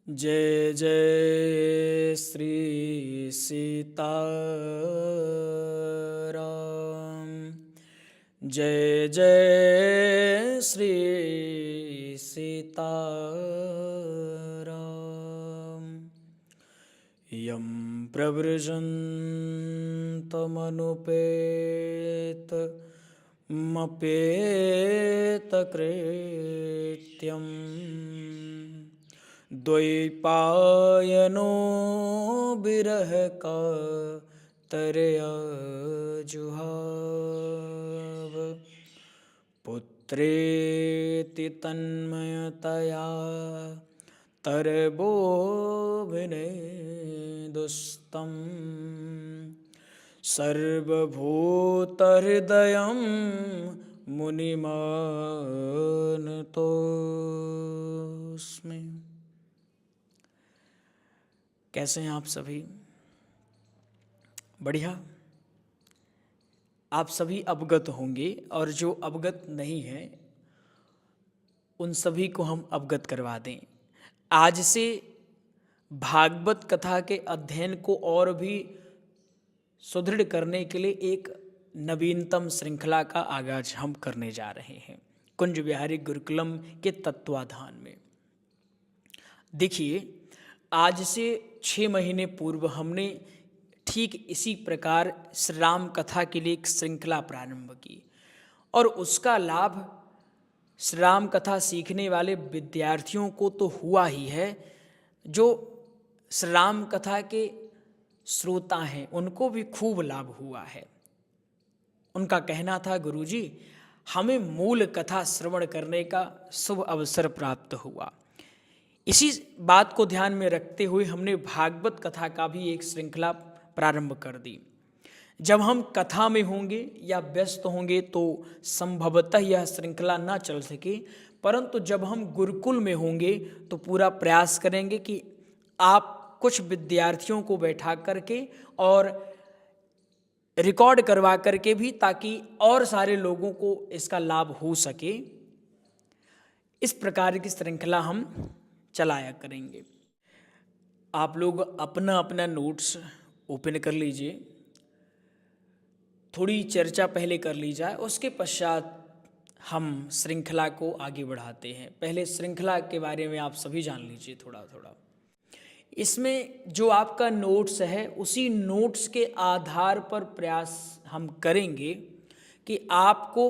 जय जय श्री सीताराम। जय जय श्री सीताराम। यं प्रव्रजन्तमनुपेतमपेतकृत्यम् द्वैपायनो विरहकातरया जुहाव पुत्रेति तन्मयतया तरवोऽभिनेदुस्तं सर्वभूतहृदयं मुनिमानतोऽस्मि। कैसे हैं आप सभी? बढ़िया। आप सभी अवगत होंगे और जो अवगत नहीं हैं उन सभी को हम अवगत करवा दें। आज से भागवत कथा के अध्ययन को और भी सुदृढ़ करने के लिए एक नवीनतम श्रृंखला का आगाज हम करने जा रहे हैं कुंज विहारी गुरुकुलम के तत्वाधान में। देखिए, आज से 6 महीने पूर्व हमने ठीक इसी प्रकार श्री राम कथा के लिए एक श्रृंखला प्रारंभ की और उसका लाभ श्री राम कथा सीखने वाले विद्यार्थियों को तो हुआ ही है, जो श्री राम कथा के श्रोता हैं उनको भी खूब लाभ हुआ है। उनका कहना था, गुरुजी हमें मूल कथा श्रवण करने का शुभ अवसर प्राप्त हुआ। इसी बात को ध्यान में रखते हुए हमने भागवत कथा का भी एक श्रृंखला प्रारंभ कर दी। जब हम कथा में होंगे या व्यस्त होंगे तो संभवतः यह श्रृंखला ना चल सके, परंतु जब हम गुरुकुल में होंगे तो पूरा प्रयास करेंगे कि आप कुछ विद्यार्थियों को बैठा करके और रिकॉर्ड करवा करके भी, ताकि और सारे लोगों को इसका लाभ हो सके, इस प्रकार की श्रृंखला हम चलाया करेंगे। आप लोग अपना अपना नोट्स ओपन कर लीजिए, थोड़ी चर्चा पहले कर ली जाए, उसके पश्चात हम श्रृंखला को आगे बढ़ाते हैं। पहले श्रृंखला के बारे में आप सभी जान लीजिए थोड़ा थोड़ा। इसमें जो आपका नोट्स है उसी नोट्स के आधार पर प्रयास हम करेंगे कि आपको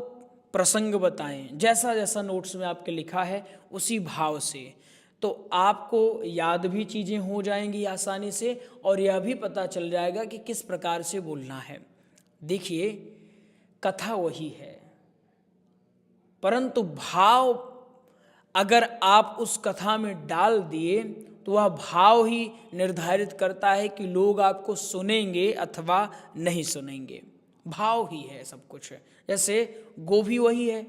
प्रसंग बताएं, जैसा जैसा नोट्स में आपके लिखा है उसी भाव से, तो आपको याद भी चीज़ें हो जाएंगी आसानी से और यह भी पता चल जाएगा कि किस प्रकार से बोलना है। देखिए, कथा वही है, परंतु भाव अगर आप उस कथा में डाल दिए तो वह भाव ही निर्धारित करता है कि लोग आपको सुनेंगे अथवा नहीं सुनेंगे। भाव ही है सब कुछ। जैसे गोभी वही है,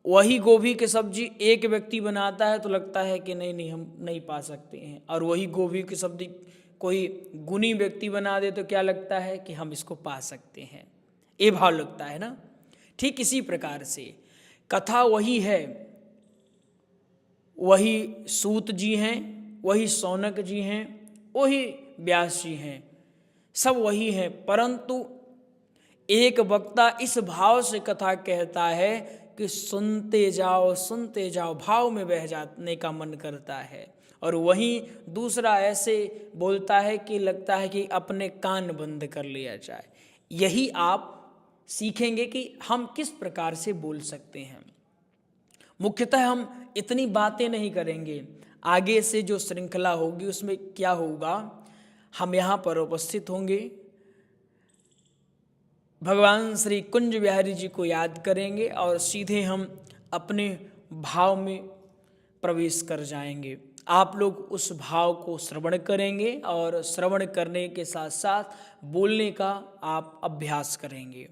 वही गोभी की सब्जी एक व्यक्ति बनाता है तो लगता है कि नहीं हम नहीं पा सकते हैं, और वही गोभी की सब्जी कोई गुणी व्यक्ति बना दे तो क्या लगता है कि हम इसको पा सकते हैं, ये भाव लगता है ना। ठीक इसी प्रकार से कथा वही है, वही सूत जी हैं, वही शौनक जी हैं, वही व्यास जी हैं, सब वही हैं, परंतु एक वक्ता इस भाव से कथा कहता है कि सुनते जाओ, भाव में बह जाने का मन करता है, और वहीं दूसरा ऐसे बोलता है कि लगता है कि अपने कान बंद कर लिया जाए। यही आप सीखेंगे कि हम किस प्रकार से बोल सकते हैं। मुख्यतः हम इतनी बातें नहीं करेंगे, आगे से जो श्रृंखला होगी उसमें क्या होगा, हम यहाँ पर उपस्थित होंगे, भगवान श्री कुंज विहारी जी को याद करेंगे और सीधे हम अपने भाव में प्रवेश कर जाएंगे। आप लोग उस भाव को श्रवण करेंगे और श्रवण करने के साथ साथ बोलने का आप अभ्यास करेंगे।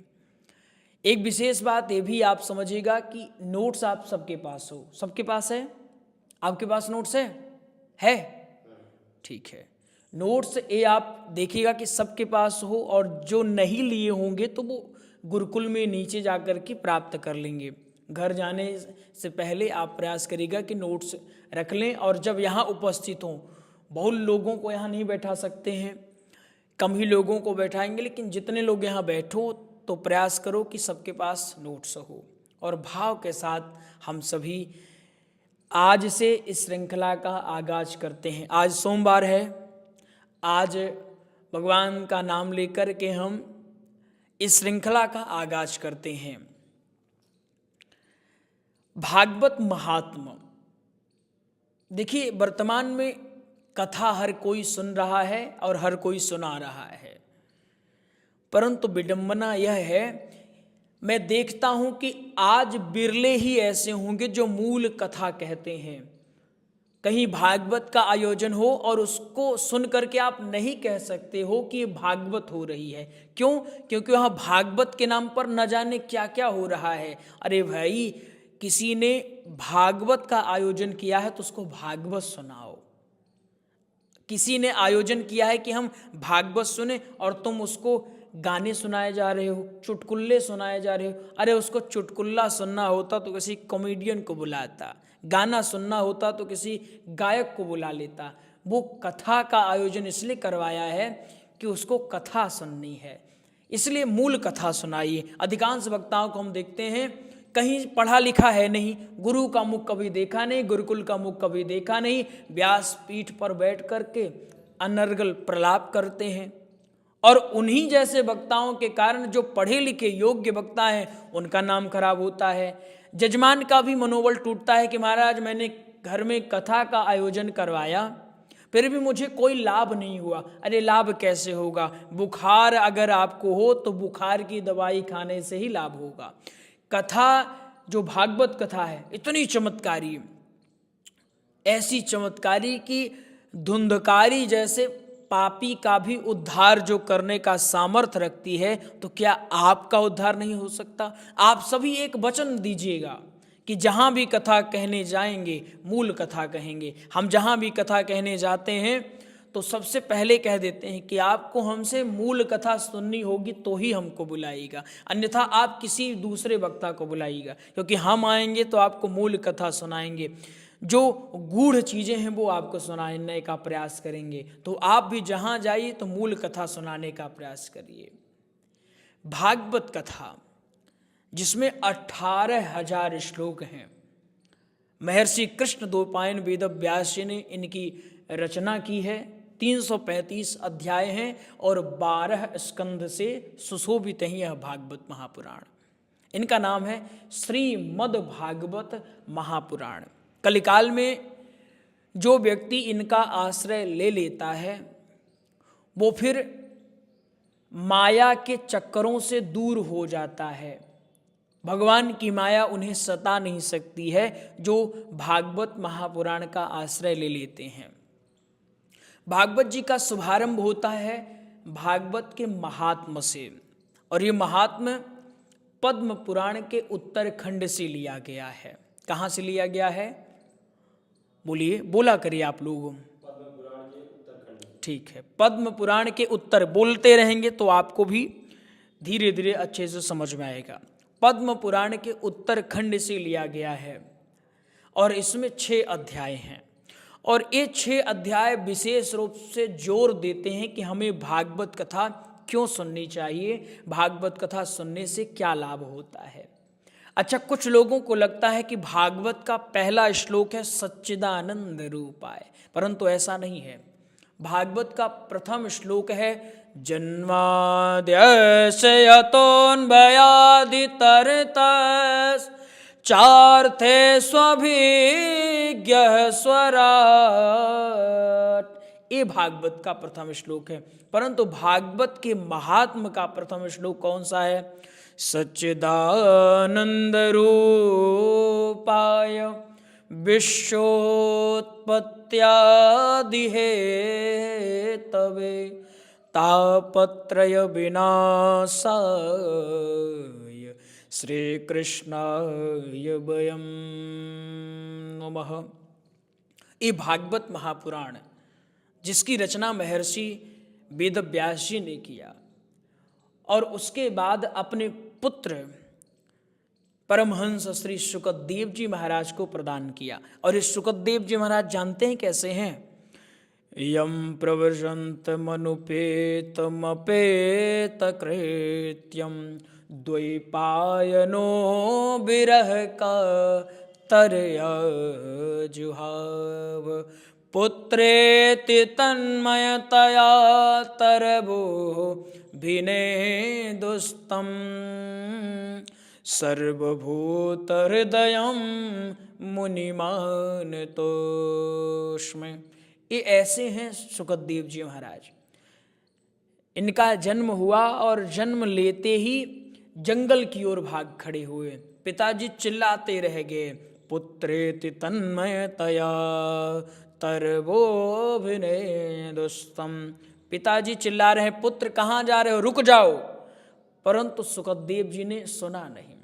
एक विशेष बात ये भी आप समझिएगा कि नोट्स आप सबके पास हो। सबके पास है? आपके पास नोट्स है? ठीक है। नोट्स ये आप देखिएगा कि सबके पास हो, और जो नहीं लिए होंगे तो वो गुरुकुल में नीचे जाकर के प्राप्त कर लेंगे। घर जाने से पहले आप प्रयास करिएगा कि नोट्स रख लें, और जब यहाँ उपस्थित हों, बहुत लोगों को यहाँ नहीं बैठा सकते हैं, कम ही लोगों को बैठाएंगे, लेकिन जितने लोग यहाँ बैठो तो प्रयास करो कि सबके पास नोट्स हो। और भाव के साथ हम सभी आज से इस श्रृंखला का आगाज करते हैं। आज सोमवार है, आज भगवान का नाम लेकर के हम इस श्रृंखला का आगाज करते हैं। भागवत महात्मा। देखिए, वर्तमान में कथा हर कोई सुन रहा है और हर कोई सुना रहा है, परंतु विडंबना यह है, मैं देखता हूं कि आज बिरले ही ऐसे होंगे जो मूल कथा कहते हैं। कहीं भागवत का आयोजन हो और उसको सुन करके आप नहीं कह सकते हो कि भागवत हो रही है। क्यों? क्योंकि वहाँ भागवत के नाम पर न जाने क्या क्या हो रहा है। अरे भाई, किसी ने भागवत का आयोजन किया है तो उसको भागवत सुनाओ। किसी ने आयोजन किया है कि हम भागवत सुने और तुम उसको गाने सुनाए जा रहे हो, चुटकुल्ले सुनाए जा रहे हो। अरे उसको चुटकुल्ला सुनना होता तो किसी कॉमेडियन को बुलाता, गाना सुनना होता तो किसी गायक को बुला लेता। वो कथा का आयोजन इसलिए करवाया है कि उसको कथा सुननी है, इसलिए मूल कथा सुनाइए। अधिकांश वक्ताओं को हम देखते हैं कहीं पढ़ा लिखा है नहीं, गुरु का मुख कभी देखा नहीं, गुरुकुल का मुख कभी देखा नहीं, व्यास पीठ पर बैठ करके अनर्गल प्रलाप करते हैं। और उन्हीं जैसे वक्ताओं के कारण जो पढ़े लिखे योग्य वक्ता हैं उनका नाम खराब होता है। जजमान का भी मनोबल टूटता है कि महाराज, मैंने घर में कथा का आयोजन करवाया, फिर भी मुझे कोई लाभ नहीं हुआ। अरे लाभ कैसे होगा? बुखार अगर आपको हो तो बुखार की दवाई खाने से ही लाभ होगा। कथा जो भागवत कथा है इतनी चमत्कारी, ऐसी चमत्कारी कि धुंधकारी जैसे पापी का भी उद्धार जो करने का सामर्थ्य रखती है, तो क्या आपका उद्धार नहीं हो सकता? आप सभी एक वचन दीजिएगा कि जहाँ भी कथा कहने जाएंगे मूल कथा कहेंगे। हम जहाँ भी कथा कहने जाते हैं तो सबसे पहले कह देते हैं कि आपको हमसे मूल कथा सुननी होगी तो ही हमको बुलाइएगा, अन्यथा आप किसी दूसरे वक्ता को बुलाइएगा, क्योंकि हम आएंगे तो आपको मूल कथा सुनाएंगे। जो गूढ़ चीज़ें हैं वो आपको सुनाने का प्रयास करेंगे। तो आप भी जहाँ जाइए तो मूल कथा सुनाने का प्रयास करिए। भागवत कथा जिसमें 18,000 श्लोक हैं, महर्षि कृष्ण द्वैपायन वेद व्यास जी ने इनकी रचना की है। 335 अध्याय हैं और 12 स्कंध से सुशोभित है यह भागवत महापुराण। इनका नाम है श्रीमद् भागवत महापुराण। कलिकाल में जो व्यक्ति इनका आश्रय ले लेता है वो फिर माया के चक्करों से दूर हो जाता है। भगवान की माया उन्हें सता नहीं सकती है जो भागवत महापुराण का आश्रय ले लेते हैं। भागवत जी का शुभारंभ होता है भागवत के महात्म से, और ये महात्म पद्म पुराण के उत्तरखंड से लिया गया है। कहाँ से लिया गया है? बोलिए, बोला करिए आप लोग। पद्म पुराण के उत्तरखंड। ठीक है, पद्म पुराण के उत्तर बोलते रहेंगे तो आपको भी धीरे धीरे अच्छे से समझ में आएगा। पद्म पुराण के उत्तरखंड से लिया गया है और इसमें 6 अध्याय हैं, और ये 6 अध्याय विशेष रूप से जोर देते हैं कि हमें भागवत कथा क्यों सुननी चाहिए, भागवत कथा सुनने से क्या लाभ होता है। अच्छा, कुछ लोगों को लगता है कि भागवत का पहला श्लोक है सच्चिदानंद रूपाय, परंतु ऐसा नहीं है। भागवत का प्रथम श्लोक है जन्माद्यस्य यतोऽन्वयादितरतश्च चार्थे स्वभिज्ञः स्वराट्। ये भागवत का प्रथम श्लोक है, परंतु भागवत के महात्म का प्रथम श्लोक कौन सा है? सच्चिदानंद रूपाय विश्वोत्पत्त्यादि हेतवे तापत्रय विनाशाय श्री कृष्णाय वयं नमः। ये भागवत महापुराण जिसकी रचना महर्षि वेदव्यास जी ने किया और उसके बाद अपने पुत्र परमहंस श्री शुकदेव जी महाराज को प्रदान किया। और ये शुकदेव जी महाराज जानते हैं कैसे हैं? यम प्रव्रजंत मनुपेतमपेत कृत्यम द्वैपायनो विरह का तरया जुहाव पुत्रेति तन्मयतया तरबो भिने दुस्तम सर्वभूत हृदयम मुनिमान तोष्मे। ये ऐसे हैं शुकदेव जी महाराज। इनका जन्म हुआ और जन्म लेते ही जंगल की ओर भाग खड़े हुए। पिताजी चिल्लाते रह गए, पुत्रेति तन्मयतया तरवोभिने दुस्तम। पिताजी चिल्ला रहे, पुत्र कहाँ जा रहे हो, रुक जाओ। परंतु शुकदेव जी ने सुना नहीं।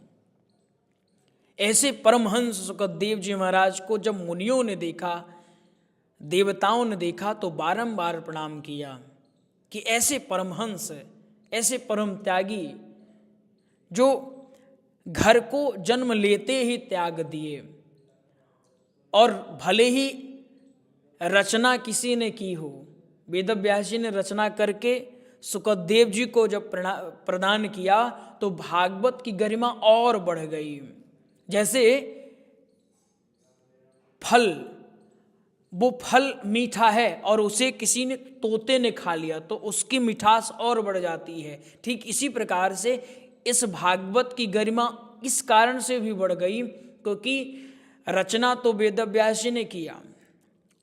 ऐसे परमहंस शुकदेव जी महाराज को जब मुनियों ने देखा, देवताओं ने देखा, तो बारंबार प्रणाम किया कि ऐसे परमहंस, ऐसे परम त्यागी जो घर को जन्म लेते ही त्याग दिए, और भले ही रचना किसी ने की हो, वेदव्यास जी ने रचना करके शुकदेव जी को जब प्रदान किया तो भागवत की गरिमा और बढ़ गई। जैसे फल, वो फल मीठा है और उसे किसी ने, तोते ने खा लिया तो उसकी मिठास और बढ़ जाती है। ठीक इसी प्रकार से इस भागवत की गरिमा इस कारण से भी बढ़ गई क्योंकि रचना तो वेदव्यास जी ने किया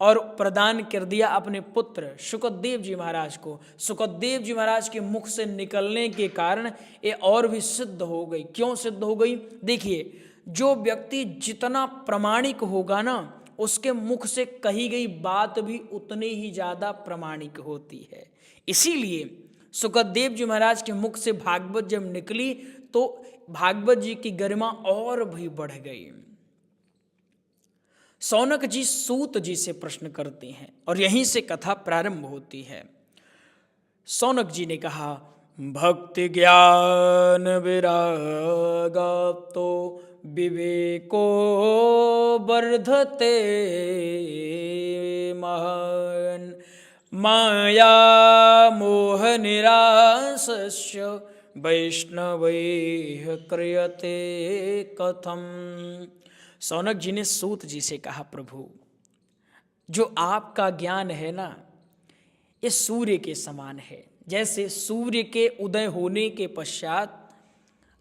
और प्रदान कर दिया अपने पुत्र शुकदेव जी महाराज को। शुकदेव जी महाराज के मुख से निकलने के कारण ये और भी सिद्ध हो गई। क्यों सिद्ध हो गई? देखिए, जो व्यक्ति जितना प्रामाणिक होगा ना, उसके मुख से कही गई बात भी उतनी ही ज़्यादा प्रामाणिक होती है। इसीलिए शुकदेव जी महाराज के मुख से भागवत जब निकली तो भागवत जी की गरिमा और भी बढ़ गई। सौनक जी सूत जी से प्रश्न करते हैं और यहीं से कथा प्रारंभ होती है। सौनक जी ने कहा, भक्ति ज्ञान विरागा तो विवेको वर्धते महान माया मोह निरासस्य वैष्णवैः क्रियते कथम। सौनक जी ने सूत जी से कहा, प्रभु जो आपका ज्ञान है ना, ये सूर्य के समान है। जैसे सूर्य के उदय होने के पश्चात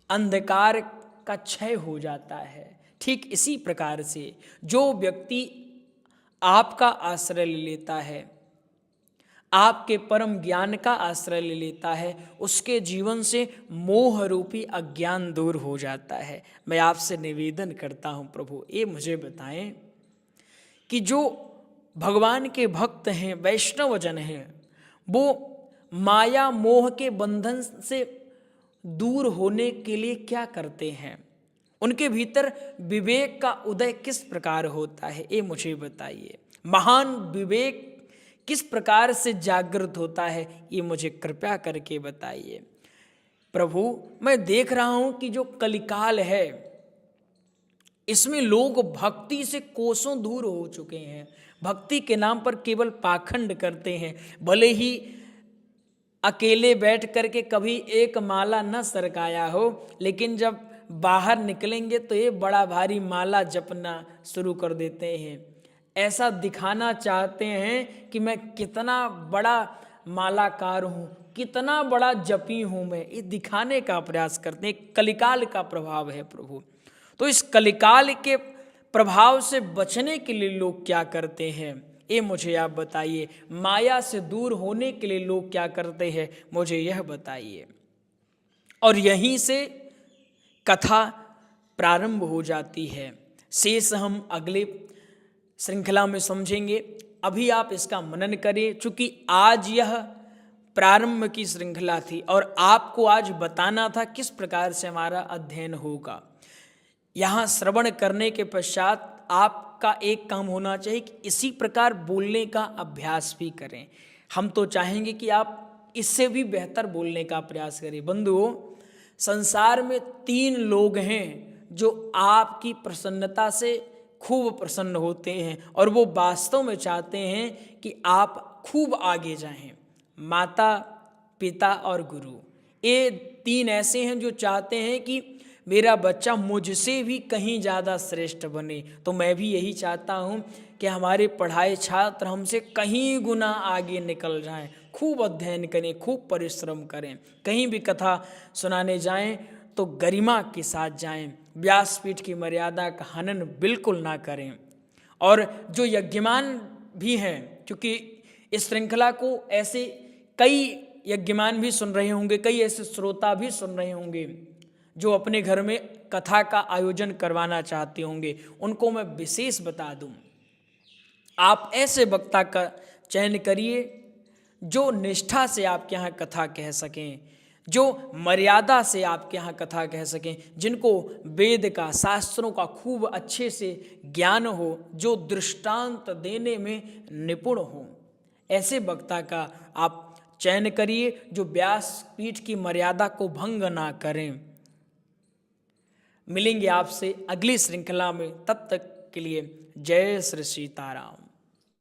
अंधकार का क्षय हो जाता है, ठीक इसी प्रकार से जो व्यक्ति आपका आश्रय ले लेता है, आपके परम ज्ञान का आश्रय ले लेता है, उसके जीवन से मोह रूपी अज्ञान दूर हो जाता है। मैं आपसे निवेदन करता हूँ प्रभु, ये मुझे बताएं कि जो भगवान के भक्त हैं, वैष्णव जन हैं, वो माया मोह के बंधन से दूर होने के लिए क्या करते हैं? उनके भीतर विवेक का उदय किस प्रकार होता है, ये मुझे बताइए। महान विवेक किस प्रकार से जागृत होता है, ये मुझे कृपया करके बताइए। प्रभु, मैं देख रहा हूं कि जो कलिकाल है इसमें लोग भक्ति से कोसों दूर हो चुके हैं। भक्ति के नाम पर केवल पाखंड करते हैं। भले ही अकेले बैठ करके कभी एक माला न सरकाया हो, लेकिन जब बाहर निकलेंगे तो ये बड़ा भारी माला जपना शुरू कर देते हैं। ऐसा दिखाना चाहते हैं कि मैं कितना बड़ा मालाकार हूँ, कितना बड़ा जपी हूँ मैं, ये दिखाने का प्रयास करते हैं। कलिकाल का प्रभाव है प्रभु। तो इस कलिकाल के प्रभाव से बचने के लिए लोग क्या करते हैं, ये मुझे आप बताइए। माया से दूर होने के लिए लोग क्या करते हैं, मुझे यह बताइए। और यहीं से कथा प्रारंभ हो जाती है। शेष हम अगले श्रृंखला में समझेंगे। अभी आप इसका मनन करें, चूंकि आज यह प्रारंभ की श्रृंखला थी और आपको आज बताना था किस प्रकार से हमारा अध्ययन होगा। यहाँ श्रवण करने के पश्चात आपका एक काम होना चाहिए कि इसी प्रकार बोलने का अभ्यास भी करें। हम तो चाहेंगे कि आप इससे भी बेहतर बोलने का प्रयास करें। बंधुओं, संसार में 3 लोग हैं जो आपकी प्रसन्नता से खूब प्रसन्न होते हैं और वो वास्तव में चाहते हैं कि आप खूब आगे जाएं। माता, पिता और गुरु, ये तीन ऐसे हैं जो चाहते हैं कि मेरा बच्चा मुझसे भी कहीं ज़्यादा श्रेष्ठ बने। तो मैं भी यही चाहता हूँ कि हमारे पढ़ाए छात्र हमसे कहीं गुना आगे निकल जाएं, खूब अध्ययन करें, खूब परिश्रम करें, कहीं भी कथा सुनाने जाएं तो गरिमा के साथ जाएं, व्यासपीठ की मर्यादा का हनन बिल्कुल ना करें। और जो यज्ञमान भी हैं, क्योंकि इस श्रृंखला को ऐसे कई यज्ञमान भी सुन रहे होंगे, कई ऐसे श्रोता भी सुन रहे होंगे जो अपने घर में कथा का आयोजन करवाना चाहते होंगे, उनको मैं विशेष बता दूं, आप ऐसे वक्ता का चयन करिए जो निष्ठा से आपके यहाँ कथा कह सकें, जो मर्यादा से आपके यहाँ कथा कह सकें, जिनको वेद का, शास्त्रों का खूब अच्छे से ज्ञान हो, जो दृष्टांत देने में निपुण हो। ऐसे वक्ता का आप चयन करिए जो व्यासपीठ की मर्यादा को भंग ना करें। मिलेंगे आपसे अगली श्रृंखला में, तब तक के लिए जय श्री सीताराम।